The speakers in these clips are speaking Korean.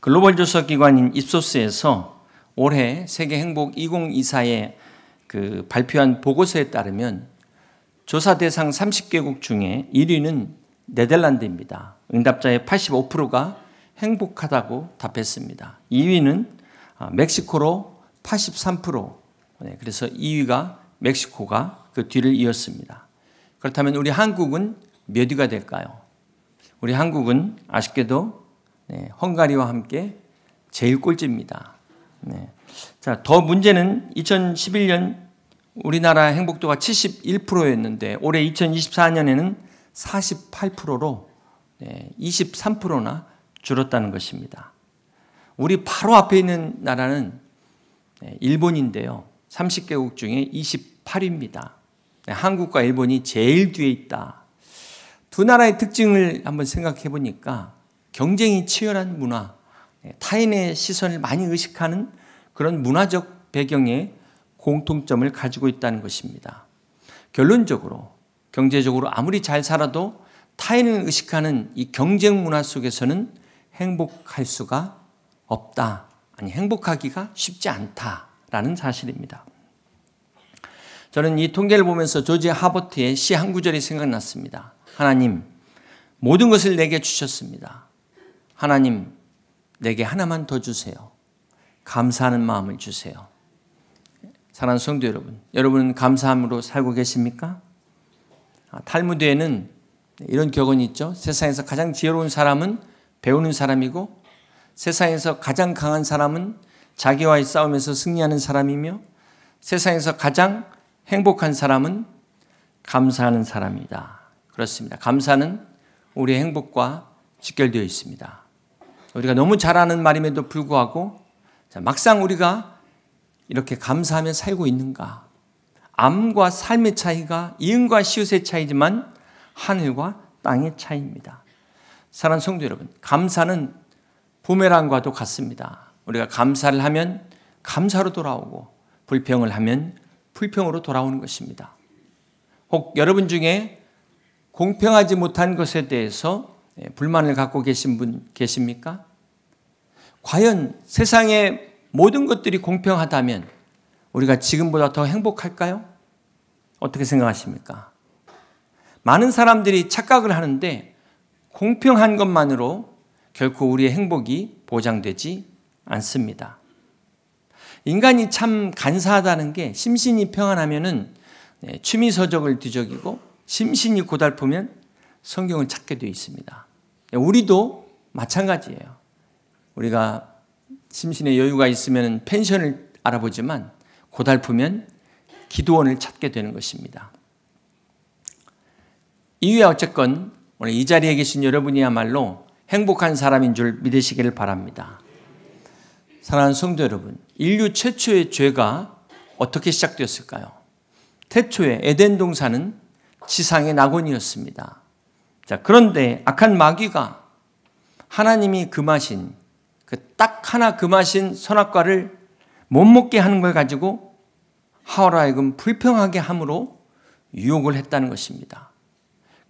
글로벌 조사 기관인 입소스에서 올해 세계 행복 2024에 발표한 보고서에 따르면 조사 대상 30개국 중에 1위는 네덜란드입니다. 응답자의 85%가 행복하다고 답했습니다. 2위는 멕시코로 83%. 그래서 2위가 멕시코가 그 뒤를 이었습니다. 그렇다면 우리 한국은 몇 위가 될까요? 우리 한국은 아쉽게도 헝가리와 함께 제일 꼴찌입니다. 자, 더 문제는 2011년 우리나라 행복도가 71%였는데 올해 2024년에는 48%로 23%나 줄었다는 것입니다. 우리 바로 앞에 있는 나라는 일본인데요. 30개국 중에 28위입니다. 한국과 일본이 제일 뒤에 있다. 두 나라의 특징을 한번 생각해 보니까 경쟁이 치열한 문화, 타인의 시선을 많이 의식하는 그런 문화적 배경에 공통점을 가지고 있다는 것입니다. 결론적으로 경제적으로 아무리 잘 살아도 타인을 의식하는 이 경쟁 문화 속에서는 행복할 수가 없다. 아니, 행복하기가 쉽지 않다라는 사실입니다. 저는 이 통계를 보면서 조지 하버트의 시 한 구절이 생각났습니다. 하나님, 모든 것을 내게 주셨습니다. 하나님, 내게 하나만 더 주세요. 감사하는 마음을 주세요. 사랑하는 성도 여러분, 여러분은 감사함으로 살고 계십니까? 탈무드에는 이런 격언이 있죠. 세상에서 가장 지혜로운 사람은 배우는 사람이고 세상에서 가장 강한 사람은 자기와의 싸움에서 승리하는 사람이며 세상에서 가장 행복한 사람은 감사하는 사람이다. 그렇습니다. 감사는 우리의 행복과 직결되어 있습니다. 우리가 너무 잘하는 말임에도 불구하고 막상 우리가 이렇게 감사하며 살고 있는가? 암과 삶의 차이가 이응과 시옷의 차이지만 하늘과 땅의 차이입니다. 사랑하는 성도 여러분, 감사는 부메랑과도 같습니다. 우리가 감사를 하면 감사로 돌아오고 불평을 하면 불평으로 돌아오는 것입니다. 혹 여러분 중에 공평하지 못한 것에 대해서 불만을 갖고 계신 분 계십니까? 과연 세상의 모든 것들이 공평하다면 우리가 지금보다 더 행복할까요? 어떻게 생각하십니까? 많은 사람들이 착각을 하는데 공평한 것만으로 결코 우리의 행복이 보장되지 않습니다. 인간이 참 간사하다는 게 심신이 평안하면은 취미서적을 뒤적이고 심신이 고달프면 성경을 찾게 되어 있습니다. 우리도 마찬가지예요. 우리가 심신의 여유가 있으면 펜션을 알아보지만 고달프면 기도원을 찾게 되는 것입니다. 이후에 어쨌건 오늘 이 자리에 계신 여러분이야말로 행복한 사람인 줄 믿으시기를 바랍니다. 사랑하는 성도 여러분, 인류 최초의 죄가 어떻게 시작되었을까요? 태초에 에덴 동산은 지상의 낙원이었습니다. 자, 그런데 악한 마귀가 하나님이 금하신 딱 하나 금하신 선악과를 못 먹게 하는 걸 가지고 하와로 하여금 불평하게 함으로 유혹을 했다는 것입니다.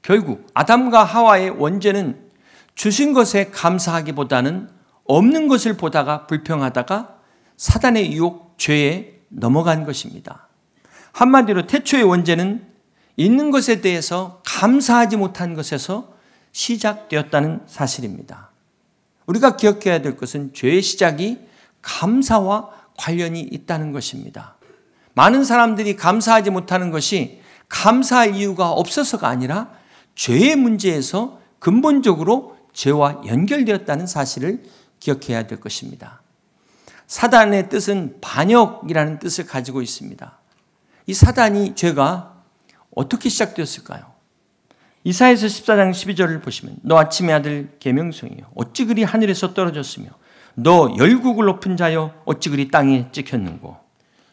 결국 아담과 하와의 원죄는 주신 것에 감사하기보다는 없는 것을 보다가 불평하다가 사단의 유혹, 죄에 넘어간 것입니다. 한마디로 태초의 원죄는 있는 것에 대해서 감사하지 못한 것에서 시작되었다는 사실입니다. 우리가 기억해야 될 것은 죄의 시작이 감사와 관련이 있다는 것입니다. 많은 사람들이 감사하지 못하는 것이 감사할 이유가 없어서가 아니라 죄의 문제에서 근본적으로 죄와 연결되었다는 사실을 기억해야 될 것입니다. 사단의 뜻은 반역이라는 뜻을 가지고 있습니다. 이 사단이 죄가 어떻게 시작되었을까요? 이사야서 14장 12절을 보시면 너 아침의 아들 계명성이여 어찌 그리 하늘에서 떨어졌으며 너 열국을 높은 자여 어찌 그리 땅에 찍혔는고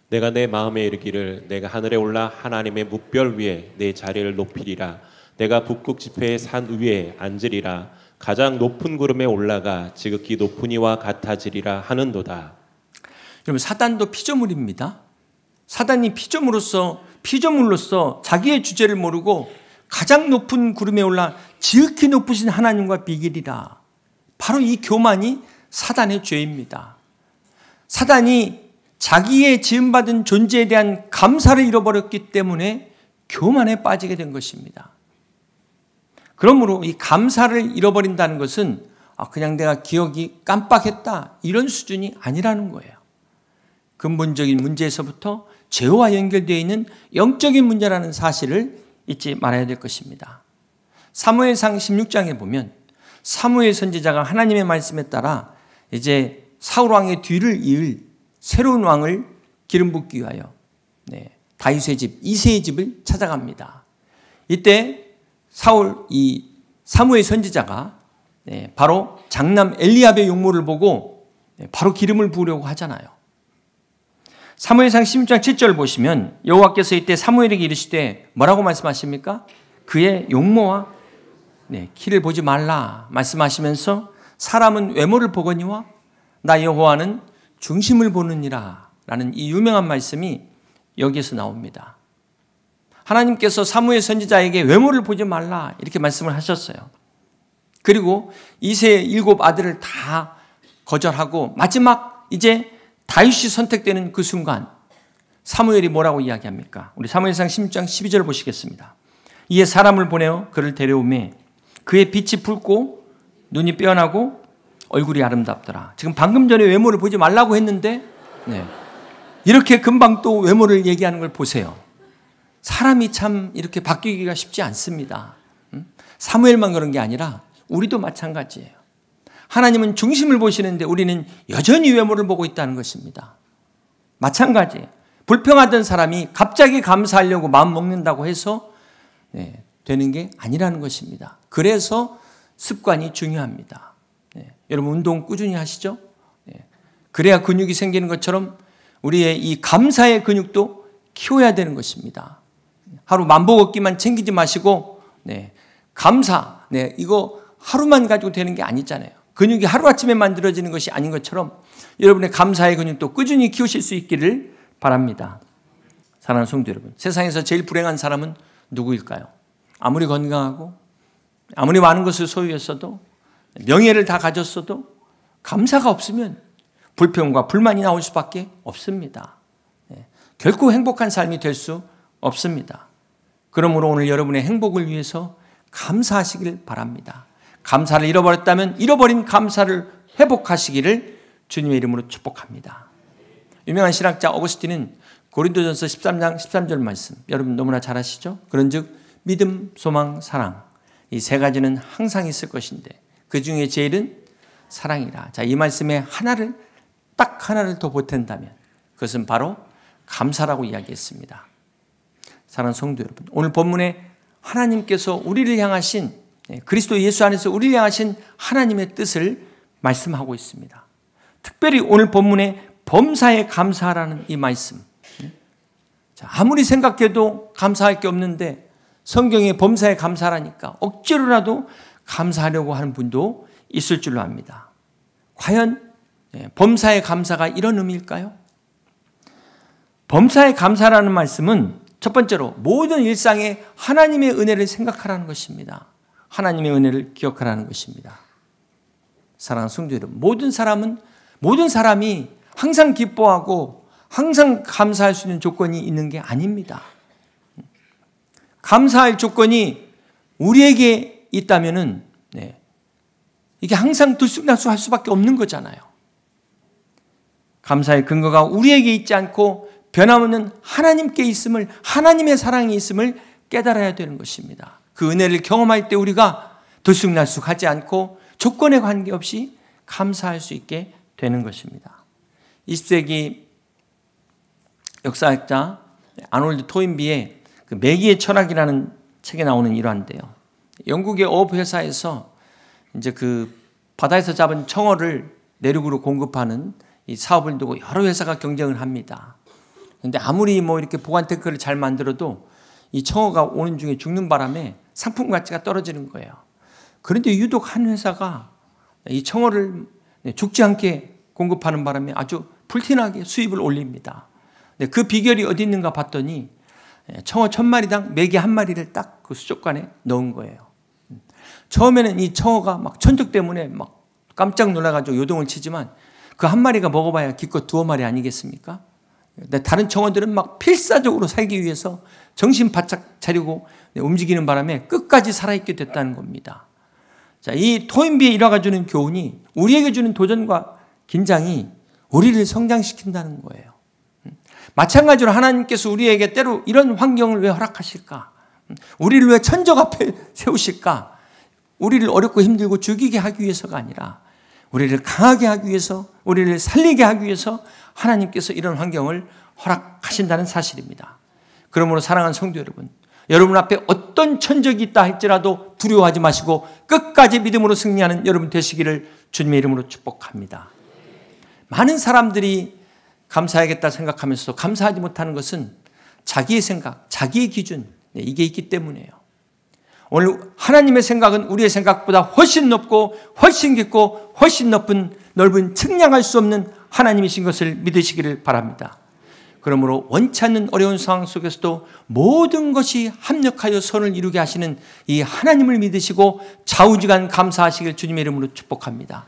내가 내 마음에 이르기를 내가 하늘에 올라 하나님의 묵별 위에 내 자리를 높이리라 내가 북극 지폐의 산 위에 앉으리라 가장 높은 구름에 올라가 지극히 높은 이와 같아지리라 하는도다. 여러분, 사단도 피조물입니다. 사단이 피조물로서 자기의 주제를 모르고 가장 높은 구름에 올라 지극히 높으신 하나님과 비길이라. 바로 이 교만이 사단의 죄입니다. 사단이 자기의 지음받은 존재에 대한 감사를 잃어버렸기 때문에 교만에 빠지게 된 것입니다. 그러므로 이 감사를 잃어버린다는 것은 그냥 내가 기억이 깜빡했다 이런 수준이 아니라는 거예요. 근본적인 문제에서부터 죄와 연결되어 있는 영적인 문제라는 사실을 잊지 말아야 될 것입니다. 사무엘상 16장에 보면 사무엘 선지자가 하나님의 말씀에 따라 이제 사울 왕의 뒤를 이을 새로운 왕을 기름 붓기 위하여 다윗의 집 이새의 집을 찾아갑니다. 이때 사무엘 선지자가 바로 장남 엘리압의 용모를 보고 바로 기름을 부으려고 하잖아요. 사무엘상 16장 7절 보시면 여호와께서 이때 사무엘에게 이르시되 뭐라고 말씀하십니까? 그의 용모와 키를 보지 말라 말씀하시면서 사람은 외모를 보거니와 나 여호와는 중심을 보느니라 라는 이 유명한 말씀이 여기에서 나옵니다. 하나님께서 사무엘 선지자에게 외모를 보지 말라 이렇게 말씀을 하셨어요. 그리고 이새의 7 아들을 다 거절하고 마지막 이제 다윗이 선택되는 그 순간 사무엘이 뭐라고 이야기합니까? 우리 사무엘상 16장 12절 보시겠습니다. 이에 사람을 보내어 그를 데려오매 그의 빛이 붉고 눈이 빼어나고 얼굴이 아름답더라. 지금 방금 전에 외모를 보지 말라고 했는데 이렇게 금방 또 외모를 얘기하는 걸 보세요. 사람이 참 이렇게 바뀌기가 쉽지 않습니다. 사무엘만 그런 게 아니라 우리도 마찬가지예요. 하나님은 중심을 보시는데 우리는 여전히 외모를 보고 있다는 것입니다. 마찬가지예요. 불평하던 사람이 갑자기 감사하려고 마음 먹는다고 해서 되는 게 아니라는 것입니다. 그래서 습관이 중요합니다. 여러분 운동 꾸준히 하시죠? 그래야 근육이 생기는 것처럼 우리의 이 감사의 근육도 키워야 되는 것입니다. 하루 만보 걷기만 챙기지 마시고 감사 이거 하루만 가지고 되는 게 아니잖아요. 근육이 하루아침에 만들어지는 것이 아닌 것처럼 여러분의 감사의 근육도 꾸준히 키우실 수 있기를 바랍니다. 사랑하는 성도 여러분, 세상에서 제일 불행한 사람은 누구일까요? 아무리 건강하고 아무리 많은 것을 소유했어도 명예를 다 가졌어도 감사가 없으면 불평과 불만이 나올 수밖에 없습니다. 결코 행복한 삶이 될 수 없습니다. 그러므로 오늘 여러분의 행복을 위해서 감사하시길 바랍니다. 감사를 잃어버렸다면 잃어버린 감사를 회복하시기를 주님의 이름으로 축복합니다. 유명한 신학자 어거스틴은 고린도전서 13장 13절 말씀 여러분 너무나 잘 아시죠? 그런즉 믿음, 소망, 사랑 이 세 가지는 항상 있을 것인데 그 중에 제일은 사랑이라. 자, 이 말씀에 딱 하나를 더 보탠다면 그것은 바로 감사라고 이야기했습니다. 사랑하는 성도 여러분, 오늘 본문에 하나님께서 우리를 향하신 그리스도 예수 안에서 우리를 향하신 하나님의 뜻을 말씀하고 있습니다. 특별히 오늘 본문에 범사에 감사하라는 이 말씀. 자, 아무리 생각해도 감사할 게 없는데 성경에 범사에 감사하라니까 억지로라도 감사하려고 하는 분도 있을 줄로 압니다. 과연 범사에 감사가 이런 의미일까요? 범사에 감사라는 말씀은 첫 번째로 모든 일상에 하나님의 은혜를 생각하라는 것입니다. 하나님의 은혜를 기억하라는 것입니다. 사랑하는 성도 여러분, 모든 사람이 항상 기뻐하고 항상 감사할 수 있는 조건이 있는 게 아닙니다. 감사할 조건이 우리에게 있다면은 이게 항상 들쑥날쑥할 수밖에 없는 거잖아요. 감사의 근거가 우리에게 있지 않고 변함없는 하나님께 있음을, 하나님의 사랑이 있음을 깨달아야 되는 것입니다. 그 은혜를 경험할 때 우리가 들쑥날쑥하지 않고 조건에 관계없이 감사할 수 있게 되는 것입니다. 20세기 역사학자 아놀드 토인비의 그 매기의 철학이라는 책에 나오는 일화인데요. 영국의 어업 회사에서 이제 그 바다에서 잡은 청어를 내륙으로 공급하는 이 사업을 두고 여러 회사가 경쟁을 합니다. 그런데 아무리 이렇게 보관 탱크를 잘 만들어도 이 청어가 오는 중에 죽는 바람에 상품 가치가 떨어지는 거예요. 그런데 유독 한 회사가 이 청어를 죽지 않게 공급하는 바람에 아주 풀티나게 수입을 올립니다. 그 비결이 어디 있는가 봤더니 청어 1000마리당 메기 1마리를 딱 그 수족관에 넣은 거예요. 처음에는 이 청어가 막 천적 때문에 막 깜짝 놀라가지고 요동을 치지만 그 한 마리가 먹어봐야 기껏 두어 마리 아니겠습니까? 근데 다른 청원들은 막 필사적으로 살기 위해서 정신 바짝 차리고 움직이는 바람에 끝까지 살아있게 됐다는 겁니다. 자, 이 토인비에 일화가 주는 교훈이 우리에게 주는 도전과 긴장이 우리를 성장시킨다는 거예요. 마찬가지로 하나님께서 우리에게 때로 이런 환경을 왜 허락하실까? 우리를 왜 천적 앞에 세우실까? 우리를 어렵고 힘들고 죽이게 하기 위해서가 아니라 우리를 강하게 하기 위해서, 우리를 살리게 하기 위해서 하나님께서 이런 환경을 허락하신다는 사실입니다. 그러므로 사랑하는 성도 여러분, 여러분 앞에 어떤 천적이 있다 할지라도 두려워하지 마시고 끝까지 믿음으로 승리하는 여러분 되시기를 주님의 이름으로 축복합니다. 많은 사람들이 감사하겠다 생각하면서도 감사하지 못하는 것은 자기의 생각, 자기의 기준, 이게 있기 때문이에요. 오늘 하나님의 생각은 우리의 생각보다 훨씬 높고 훨씬 깊고 훨씬 넓은 측량할 수 없는 하나님이신 것을 믿으시기를 바랍니다. 그러므로 원치 않는 어려운 상황 속에서도 모든 것이 합력하여 선을 이루게 하시는 이 하나님을 믿으시고 좌우지간 감사하시길 주님의 이름으로 축복합니다.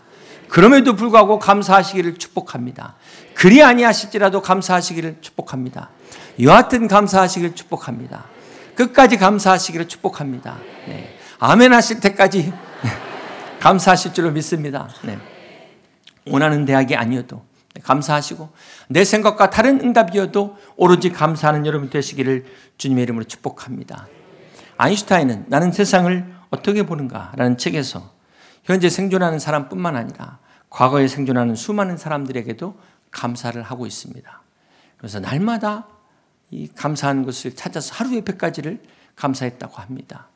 그럼에도 불구하고 감사하시기를 축복합니다. 그리 아니하실지라도 감사하시기를 축복합니다. 여하튼 감사하시기를 축복합니다. 끝까지 감사하시기를 축복합니다. 네. 아멘 하실 때까지 감사하실 줄로 믿습니다. 네. 원하는 대학이 아니어도 감사하시고 내 생각과 다른 응답이어도 오로지 감사하는 여러분 되시기를 주님의 이름으로 축복합니다. 아인슈타인은 나는 세상을 어떻게 보는가 라는 책에서 현재 생존하는 사람뿐만 아니라 과거에 생존하는 수많은 사람들에게도 감사를 하고 있습니다. 그래서 날마다 이 감사한 것을 찾아서 하루에 100가지를 감사했다고 합니다.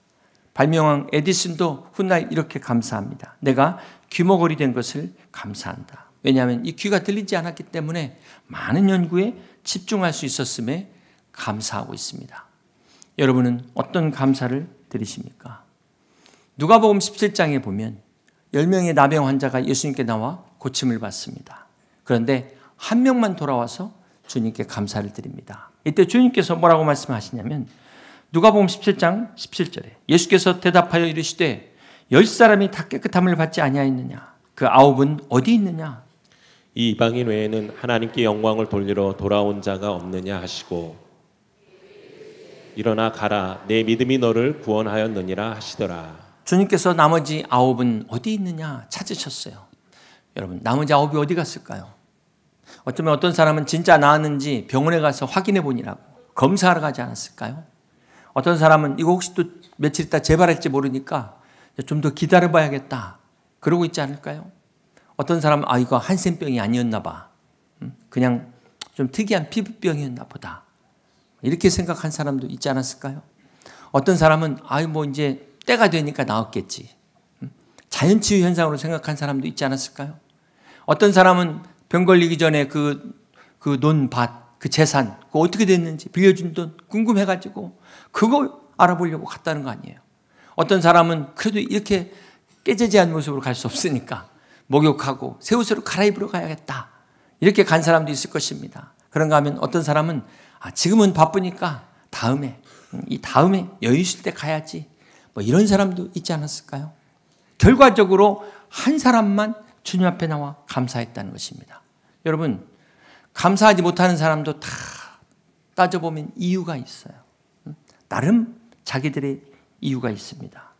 발명왕 에디슨도 훗날 이렇게 감사합니다. 내가 귀머거리 된 것을 감사한다. 왜냐하면 이 귀가 들리지 않았기 때문에 많은 연구에 집중할 수 있었음에 감사하고 있습니다. 여러분은 어떤 감사를 드리십니까? 누가복음 17장에 보면 10명의 나병 환자가 예수님께 나와 고침을 받습니다. 그런데 한 명만 돌아와서 주님께 감사를 드립니다. 이때 주님께서 뭐라고 말씀하시냐면 누가복음 17장 17절에 예수께서 대답하여 이르시되 10사람이 다 깨끗함을 받지 아니하였느냐? 그 9은 어디 있느냐? 이 이방인 외에는 하나님께 영광을 돌리러 돌아온 자가 없느냐 하시고 일어나 가라 내 믿음이 너를 구원하였느니라 하시더라. 주님께서 나머지 9은 어디 있느냐 찾으셨어요. 여러분 나머지 9이 어디 갔을까요? 어쩌면 어떤 사람은 진짜 나았는지 병원에 가서 확인해 보니라고 검사하러 가지 않았을까요? 어떤 사람은 이거 혹시 또 며칠 있다 재발할지 모르니까 좀 더 기다려 봐야겠다 그러고 있지 않을까요? 어떤 사람은 이거 한센병이 아니었나 봐. 그냥 좀 특이한 피부병이었나 보다. 이렇게 생각한 사람도 있지 않았을까요? 어떤 사람은 뭐 이제 때가 되니까 나았겠지. 자연치유 현상으로 생각한 사람도 있지 않았을까요? 어떤 사람은 병 걸리기 전에 그 논밭, 그 재산, 그거 어떻게 됐는지 빌려준 돈 궁금해가지고 그거 알아보려고 갔다는 거 아니에요. 어떤 사람은 그래도 이렇게 깨재재한 모습으로 갈 수 없으니까 목욕하고 새 옷으로 갈아입으러 가야겠다. 이렇게 간 사람도 있을 것입니다. 그런가 하면 어떤 사람은 지금은 바쁘니까 다음에 여유 있을 때 가야지. 뭐 이런 사람도 있지 않았을까요? 결과적으로 한 사람만 주님 앞에 나와 감사했다는 것입니다. 여러분 감사하지 못하는 사람도 다 따져보면 이유가 있어요. 나름 자기들의 이유가 있습니다.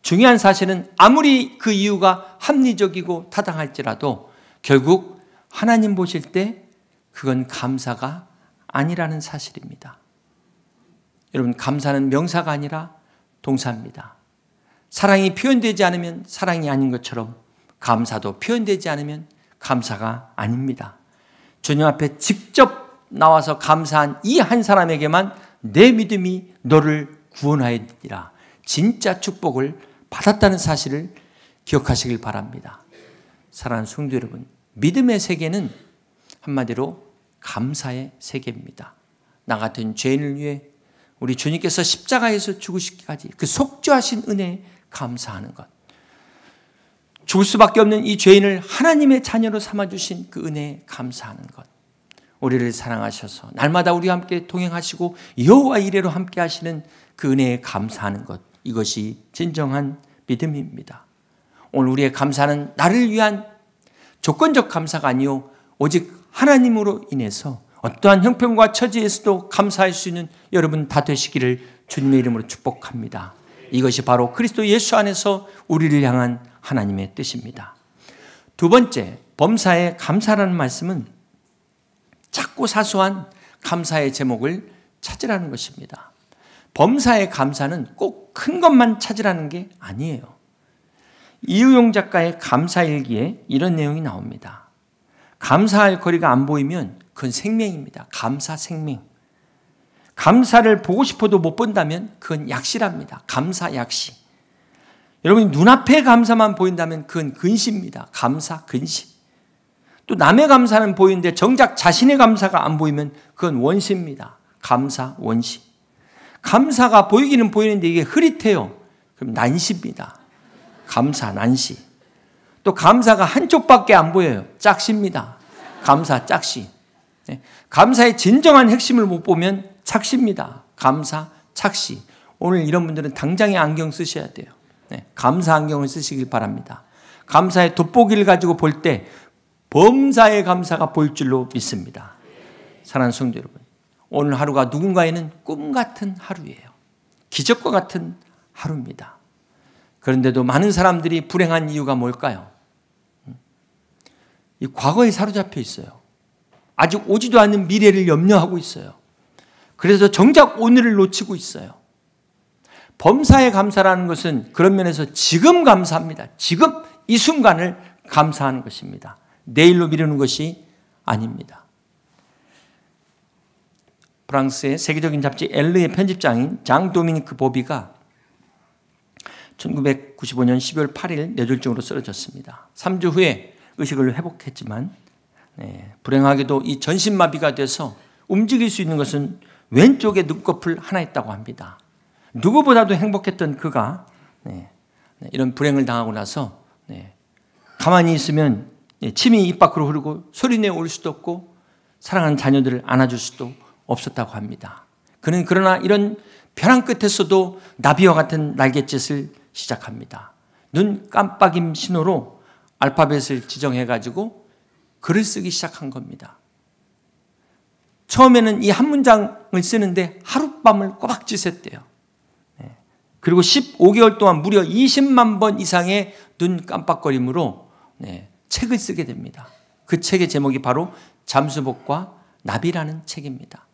중요한 사실은 아무리 그 이유가 합리적이고 타당할지라도 결국 하나님 보실 때 그건 감사가 아니라는 사실입니다. 여러분 감사는 명사가 아니라 동사입니다. 사랑이 표현되지 않으면 사랑이 아닌 것처럼 감사도 표현되지 않으면 감사가 아닙니다. 주님 앞에 직접 나와서 감사한 이 한 사람에게만 내 믿음이 너를 구원하였느니라 진짜 축복을 받았다는 사실을 기억하시길 바랍니다. 사랑하는 성도 여러분, 믿음의 세계는 한마디로 감사의 세계입니다. 나 같은 죄인을 위해 우리 주님께서 십자가에서 죽으시기까지 그 속죄하신 은혜에 감사하는 것, 죽을 수밖에 없는 이 죄인을 하나님의 자녀로 삼아주신 그 은혜에 감사하는 것, 우리를 사랑하셔서 날마다 우리와 함께 동행하시고 여호와 이레로 함께 하시는 그 은혜에 감사하는 것, 이것이 진정한 믿음입니다. 오늘 우리의 감사는 나를 위한 조건적 감사가 아니요 오직 하나님으로 인해서 어떠한 형편과 처지에서도 감사할 수 있는 여러분 다 되시기를 주님의 이름으로 축복합니다. 이것이 바로 그리스도 예수 안에서 우리를 향한 하나님의 뜻입니다. 두 번째, 범사에 감사라는 말씀은 작고 사소한 감사의 제목을 찾으라는 것입니다. 범사의 감사는 꼭 큰 것만 찾으라는 게 아니에요. 이의용 작가의 감사일기에 이런 내용이 나옵니다. 감사할 거리가 안 보이면 그건 생명입니다. 감사 생명. 감사를 보고 싶어도 못 본다면 그건 약시랍니다. 감사 약시. 여러분이 눈앞에 감사만 보인다면 그건 근시입니다. 감사 근시. 또 남의 감사는 보이는데 정작 자신의 감사가 안 보이면 그건 원시입니다. 감사 원시. 감사가 보이기는 보이는데 이게 흐릿해요. 그럼 난시입니다. 감사 난시. 또 감사가 한쪽밖에 안 보여요. 짝시입니다. 감사 짝시. 감사의 진정한 핵심을 못 보면 착시입니다. 감사 착시. 오늘 이런 분들은 당장에 안경 쓰셔야 돼요. 감사 안경을 쓰시길 바랍니다. 감사의 돋보기를 가지고 볼 때 범사의 감사가 보일 줄로 믿습니다. 사랑하는 성도 여러분, 오늘 하루가 누군가에는 꿈 같은 하루예요. 기적과 같은 하루입니다. 그런데도 많은 사람들이 불행한 이유가 뭘까요? 이 과거에 사로잡혀 있어요. 아직 오지도 않는 미래를 염려하고 있어요. 그래서 정작 오늘을 놓치고 있어요. 범사에 감사라는 것은 그런 면에서 지금 감사합니다. 지금 이 순간을 감사하는 것입니다. 내일로 미루는 것이 아닙니다. 프랑스의 세계적인 잡지 엘르의 편집장인 장 도미니크 보비가 1995년 12월 8일 뇌졸중으로 쓰러졌습니다. 3주 후에 의식을 회복했지만 불행하게도 이 전신마비가 돼서 움직일 수 있는 것은 왼쪽에 눈꺼풀 하나 있다고 합니다. 누구보다도 행복했던 그가 이런 불행을 당하고 나서 가만히 있으면 침이 입 밖으로 흐르고 소리내어 울 수도 없고 사랑하는 자녀들을 안아줄 수도 없었다고 합니다. 그는 그러나 이런 벼랑 끝에서도 나비와 같은 날갯짓을 시작합니다. 눈 깜빡임 신호로 알파벳을 지정해가지고 글을 쓰기 시작한 겁니다. 처음에는 이 한 문장을 쓰는데 하룻밤을 꼬박 지샜대요. 그리고 15개월 동안 무려 20만 번 이상의 눈 깜빡거림으로 책을 쓰게 됩니다. 그 책의 제목이 바로 잠수복과 나비라는 책입니다.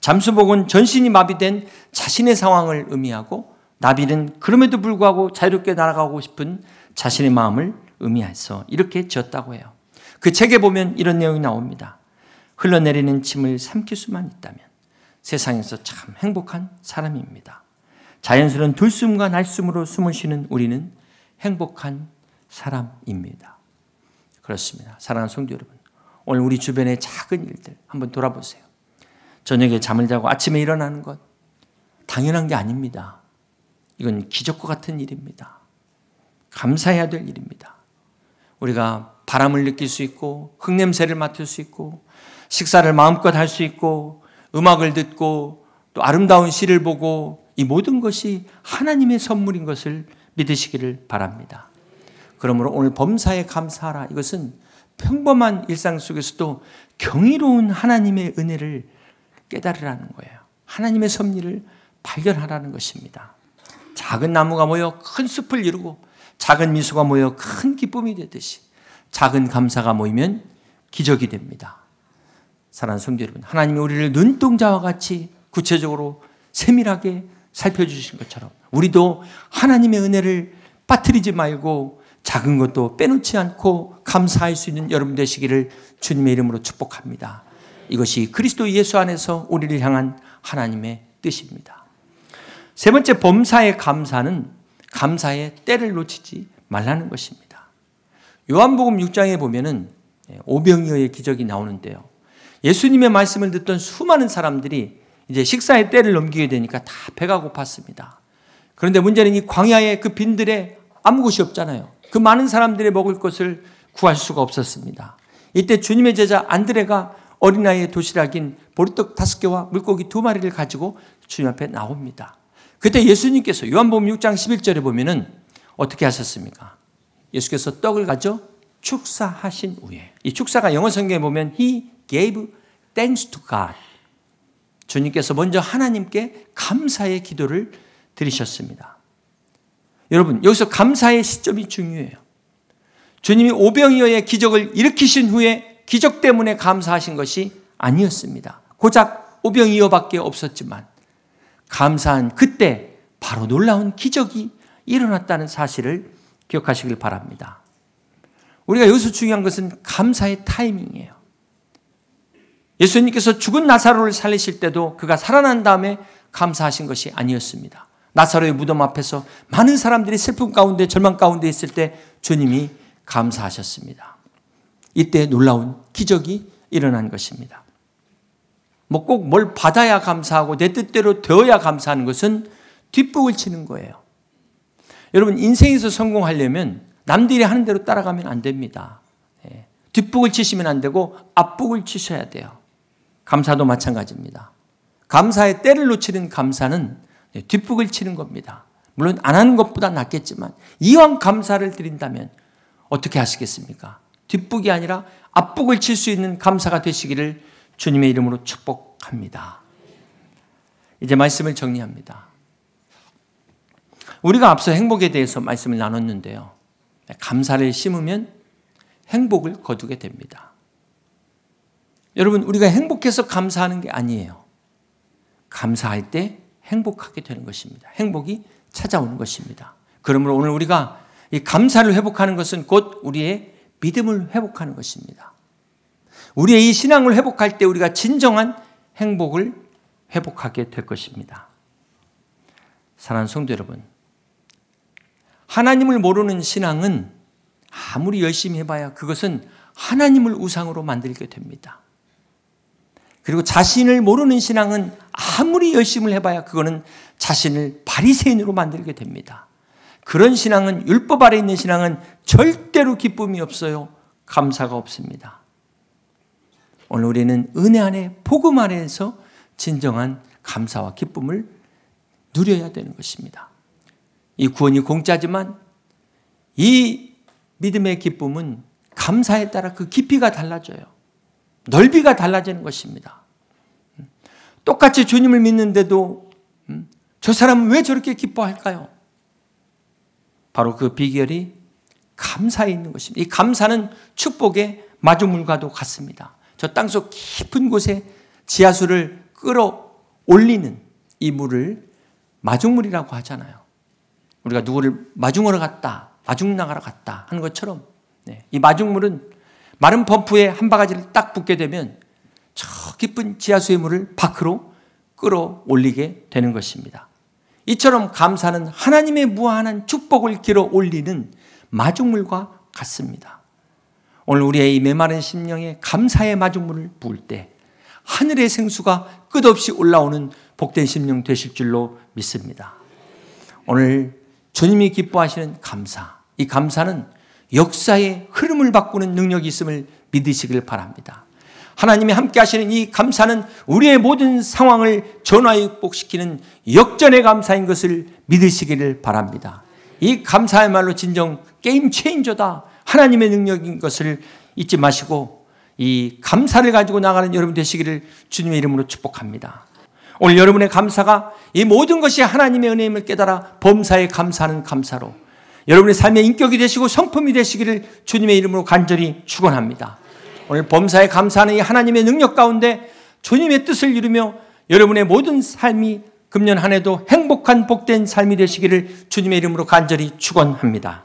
잠수복은 전신이 마비된 자신의 상황을 의미하고 나비는 그럼에도 불구하고 자유롭게 날아가고 싶은 자신의 마음을 의미해서 이렇게 지었다고 해요. 그 책에 보면 이런 내용이 나옵니다. 흘러내리는 침을 삼킬 수만 있다면 세상에서 참 행복한 사람입니다. 자연스러운 들숨과 날숨으로 숨을 쉬는 우리는 행복한 사람입니다. 그렇습니다. 사랑하는 성도 여러분, 오늘 우리 주변의 작은 일들 한번 돌아보세요. 저녁에 잠을 자고 아침에 일어나는 것 당연한 게 아닙니다. 이건 기적과 같은 일입니다. 감사해야 될 일입니다. 우리가 바람을 느낄 수 있고 흙냄새를 맡을 수 있고 식사를 마음껏 할 수 있고 음악을 듣고 또 아름다운 시를 보고 이 모든 것이 하나님의 선물인 것을 믿으시기를 바랍니다. 그러므로 오늘 범사에 감사하라. 이것은 평범한 일상 속에서도 경이로운 하나님의 은혜를 깨달으라는 거예요. 하나님의 섭리를 발견하라는 것입니다. 작은 나무가 모여 큰 숲을 이루고 작은 미소가 모여 큰 기쁨이 되듯이 작은 감사가 모이면 기적이 됩니다. 사랑하는 성도 여러분, 하나님이 우리를 눈동자와 같이 구체적으로 세밀하게 살펴주신 것처럼 우리도 하나님의 은혜를 빠뜨리지 말고 작은 것도 빼놓지 않고 감사할 수 있는 여러분 되시기를 주님의 이름으로 축복합니다. 이것이 그리스도 예수 안에서 우리를 향한 하나님의 뜻입니다. 세 번째, 범사의 감사는 감사의 때를 놓치지 말라는 것입니다. 요한복음 6장에 보면은 오병이어의 기적이 나오는데요. 예수님의 말씀을 듣던 수많은 사람들이 이제 식사의 때를 넘기게 되니까 다 배가 고팠습니다. 그런데 문제는 이 광야에 그 빈들에 아무 곳이 없잖아요. 그 많은 사람들의 먹을 것을 구할 수가 없었습니다. 이때 주님의 제자 안드레가 어린아이의 도시락인 보리떡 5개와 물고기 2마리를 가지고 주님 앞에 나옵니다. 그때 예수님께서 요한복음 6장 11절에 보면은 어떻게 하셨습니까? 예수께서 떡을 가져 축사하신 후에, 이 축사가 영어 성경에 보면 He gave thanks to God. 주님께서 먼저 하나님께 감사의 기도를 드리셨습니다. 여러분, 여기서 감사의 시점이 중요해요. 주님이 오병이어의 기적을 일으키신 후에 기적 때문에 감사하신 것이 아니었습니다. 고작 오병이어밖에 없었지만 감사한 그때 바로 놀라운 기적이 일어났다는 사실을 기억하시길 바랍니다. 우리가 여기서 중요한 것은 감사의 타이밍이에요. 예수님께서 죽은 나사로를 살리실 때도 그가 살아난 다음에 감사하신 것이 아니었습니다. 나사로의 무덤 앞에서 많은 사람들이 슬픔 가운데 절망 가운데 있을 때 주님이 감사하셨습니다. 이때 놀라운 기적이 일어난 것입니다. 뭐 꼭 뭘 받아야 감사하고 내 뜻대로 되어야 감사하는 것은 뒷북을 치는 거예요. 여러분, 인생에서 성공하려면 남들이 하는 대로 따라가면 안 됩니다. 뒷북을 치시면 안 되고 앞북을 치셔야 돼요. 감사도 마찬가지입니다. 감사의 때를 놓치는 감사는 뒷북을 치는 겁니다. 물론 안 하는 것보다 낫겠지만 이왕 감사를 드린다면 어떻게 하시겠습니까? 뒷북이 아니라 앞북을 칠 수 있는 감사가 되시기를 주님의 이름으로 축복합니다. 이제 말씀을 정리합니다. 우리가 앞서 행복에 대해서 말씀을 나눴는데요. 감사를 심으면 행복을 거두게 됩니다. 여러분, 우리가 행복해서 감사하는 게 아니에요. 감사할 때 행복하게 되는 것입니다. 행복이 찾아오는 것입니다. 그러므로 오늘 우리가 이 감사를 회복하는 것은 곧 우리의 믿음을 회복하는 것입니다. 우리의 이 신앙을 회복할 때 우리가 진정한 행복을 회복하게 될 것입니다. 사랑하는 성도 여러분, 하나님을 모르는 신앙은 아무리 열심히 해봐야 그것은 하나님을 우상으로 만들게 됩니다. 그리고 자신을 모르는 신앙은 아무리 열심히 해봐야 그거는 자신을 바리새인으로 만들게 됩니다. 그런 신앙은, 율법 아래 있는 신앙은 절대로 기쁨이 없어요. 감사가 없습니다. 오늘 우리는 은혜 안에, 복음 안에서 진정한 감사와 기쁨을 누려야 되는 것입니다. 이 구원이 공짜지만 이 믿음의 기쁨은 감사에 따라 그 깊이가 달라져요. 넓이가 달라지는 것입니다. 똑같이 주님을 믿는데도 저 사람은 왜 저렇게 기뻐할까요? 바로 그 비결이 감사에 있는 것입니다. 이 감사는 축복의 마중물과도 같습니다. 저 땅속 깊은 곳에 지하수를 끌어올리는 이 물을 마중물이라고 하잖아요. 우리가 누구를 마중하러 갔다, 마중 나가러 갔다 하는 것처럼 이 마중물은 마른 펌프에 한 바가지를 딱 붓게 되면 저 깊은 지하수의 물을 밖으로 끌어올리게 되는 것입니다. 이처럼 감사는 하나님의 무한한 축복을 길어 올리는 마중물과 같습니다. 오늘 우리의 이 메마른 심령에 감사의 마중물을 부을 때 하늘의 생수가 끝없이 올라오는 복된 심령 되실 줄로 믿습니다. 오늘 주님이 기뻐하시는 감사, 이 감사는 역사의 흐름을 바꾸는 능력이 있음을 믿으시길 바랍니다. 하나님이 함께 하시는 이 감사는 우리의 모든 상황을 전화위복시키는 역전의 감사인 것을 믿으시기를 바랍니다. 이 감사야말로 진정 게임 체인저다, 하나님의 능력인 것을 잊지 마시고 이 감사를 가지고 나가는 여러분 되시기를 주님의 이름으로 축복합니다. 오늘 여러분의 감사가 이 모든 것이 하나님의 은혜임을 깨달아 범사에 감사하는 감사로 여러분의 삶의 인격이 되시고 성품이 되시기를 주님의 이름으로 간절히 축원합니다. 오늘 범사에 감사하는 이 하나님의 능력 가운데 주님의 뜻을 이루며 여러분의 모든 삶이 금년 한 해도 행복한 복된 삶이 되시기를 주님의 이름으로 간절히 축원합니다.